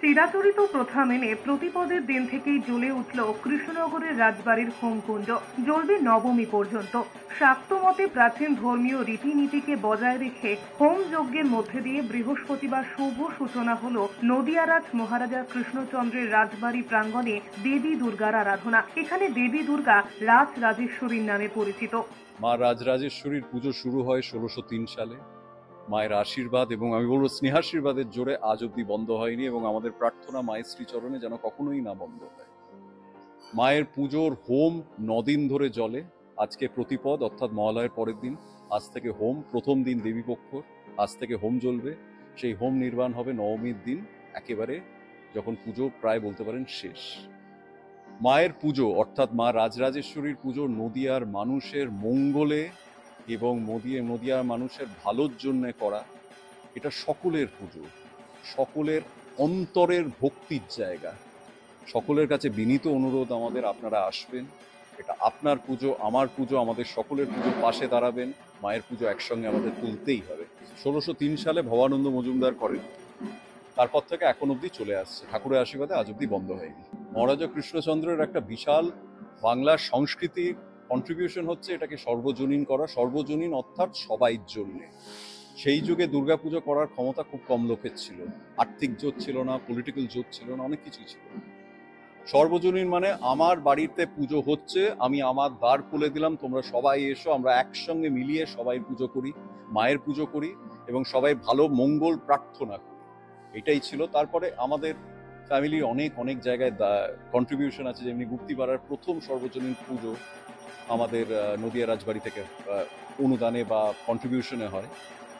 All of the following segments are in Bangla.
চিরাচরিত প্রথা মেনে প্রতিপদের দিন থেকেই জ্বলে উঠল কৃষ্ণনগরের রাজবাড়ির হোমকুণ্ড। জ্বলবে নবমী পর্যন্ত। শাক্ত মতে প্রাচীন ধর্মীয় রীতিনীতিকে বজায় রেখে হোম যজ্ঞের মধ্যে দিয়ে বৃহস্পতিবার শুভ সূচনা হল নদিয়ারাজ মহারাজা কৃষ্ণচন্দ্রের রাজবাড়ি প্রাঙ্গণে দেবী দুর্গার আরাধনা। এখানে দেবী দুর্গা রাজ রাজেশ্বরীর নামে পরিচিত। মা রাজরাজেশ্বরীর পুজো শুরু হয় 1603 সালে। মায়ের আশীর্বাদ এবং আমি বলবো স্নেহাশীর্বাদের জোরে আজ অব্দি বন্ধ হয়নি এবং আমাদের প্রার্থনা মায়ের শ্রীচরণে যেন কখনোই না বন্ধ হয়। মায়ের পুজোর হোম 9 দিন ধরে জ্বলে। আজকে প্রতিপদ অর্থাৎ মহালয়ের পরের দিন। আজ থেকে হোম, প্রথম দিন দেবীপক্ষ, আজ থেকে হোম জ্বলবে। সেই হোম নির্বাণ হবে নবমীর দিন, একেবারে যখন পুজো প্রায় বলতে পারেন শেষ। মায়ের পুজো অর্থাৎ মা রাজরাজেশ্বরীর পুজো নদিয়ার মানুষের মঙ্গলে এবং নদিয়ার মানুষের ভালোর জন্য করা। এটা সকলের পুজো, সকলের অন্তরের ভক্তির জায়গা। সকলের কাছে বিনীত অনুরোধ আমাদের, আপনারা আসবেন। এটা আপনার পুজো, আমার পুজো, আমাদের সকলের পুজোর পাশে দাঁড়াবেন। মায়ের পুজো একসঙ্গে আমাদের তুলতেই হবে। 1603 সালে ভবানন্দ মজুমদার করেন, তারপর থেকে এখন অব্দি চলে আসছে। ঠাকুরের আশীর্বাদে আজ অব্দি বন্ধ হয়নি। মহারাজা কৃষ্ণচন্দ্রের একটা বিশাল বাংলার সংস্কৃতির কন্ট্রিবিউশন হচ্ছে এটাকে সর্বজনীন করা। সর্বজনীন অর্থাৎ সবাইর জন্যে। সেই যুগে দুর্গাপুজো করার ক্ষমতা খুব কম লোকের ছিল। আর্থিক জোট ছিল না, পলিটিক্যাল জোট ছিল না, অনেক কিছুই ছিল। সর্বজনীন মানে আমার বাড়িতে পুজো হচ্ছে, আমি আমার দ্বার খুলে দিলাম, তোমরা সবাই এসো, আমরা একসঙ্গে মিলিয়ে সবাই পুজো করি, মায়ের পুজো করি এবং সবাই ভালো মঙ্গল প্রার্থনা করি। এটাই ছিল। তারপরে আমাদের ফ্যামিলির অনেক জায়গায় কন্ট্রিবিউশন আছে। যেমনি গুপ্তিপাড়ার প্রথম সর্বজনীন পুজো আমাদের নদিয়া রাজবাড়ি থেকে অনুদানে বা কন্ট্রিবিউশনে হয়।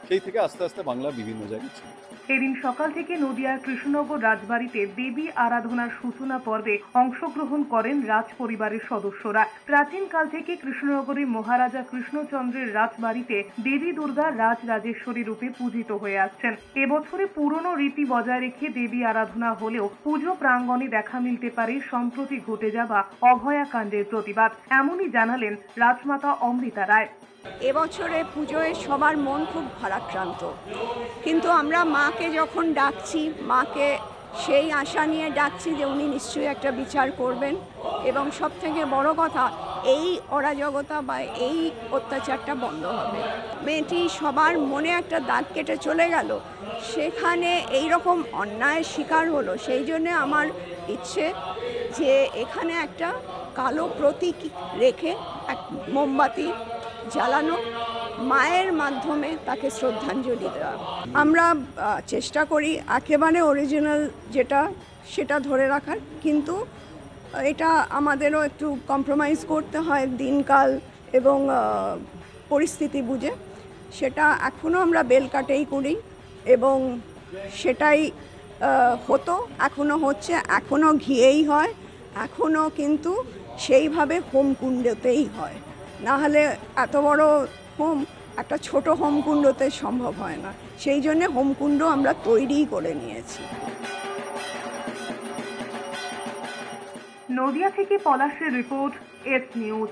সেই থেকে আস্তে আস্তে বাংলা বিভিন্ন জায়গায় ছিল। এদিন সকাল থেকে নদিয়ার কৃষ্ণনগর রাজবাড়িতে দেবী আরাধনার সূচনা পর্বে অংশগ্রহণ করেন রাজ পরিবারের সদস্যরা। প্রাচীনকাল থেকে কৃষ্ণনগরের মহারাজা কৃষ্ণচন্দ্রের রাজবাড়িতে দেবী দুর্গা রাজ রাজেশ্বরী রূপে পূজিত হয়ে আসছেন। এবছরে পুরনো রীতি বজায় রেখে দেবী আরাধনা হলেও পুজো প্রাঙ্গণে দেখা মিলতে পারে সম্প্রতি ঘটে যাওয়া অভয়াকাণ্ডের প্রতিবাদ। এমনই জানালেন রাজমাতা অমৃতা রায়। এবছরে পুজোয় সবার মন খুব ভারাক্রান্ত, কিন্তু আমরা মাকে যখন ডাকছি, মাকে সেই আশা নিয়ে ডাকছি যে উনি নিশ্চয়ই একটা বিচার করবেন এবং সব থেকে বড় কথা এই অরাজকতা বা এই অত্যাচারটা বন্ধ হবে। মেয়েটি সবার মনে একটা দাগ কেটে চলে গেল, সেখানে এই রকম অন্যায়ের শিকার হলো। সেই জন্যে আমার ইচ্ছে যে এখানে একটা কালো প্রতীক রেখে এক মোমবাতি জ্বালানো, মায়ের মাধ্যমে তাকে শ্রদ্ধাঞ্জলি দেওয়া। আমরা চেষ্টা করি একেবারে অরিজিনাল যেটা সেটা ধরে রাখার, কিন্তু এটা আমাদেরও একটু কম্প্রোমাইজ করতে হয় দিনকাল এবং পরিস্থিতি বুঝে। সেটা এখনও আমরা বেল কাটেই করি এবং সেটাই হতো, এখনও হচ্ছে, এখনও ঘিয়েই হয়, এখনও কিন্তু সেইভাবে হোমকুণ্ডতেই হয়। না হলে এত বড় হোম একটা ছোট হোমকুণ্ডতে সম্ভব হয় না। সেই জন্য হোমকুণ্ড আমরা তৈরিই করে নিয়েছি। নদিয়া থেকে পলাশের রিপোর্ট, এস নিউজ।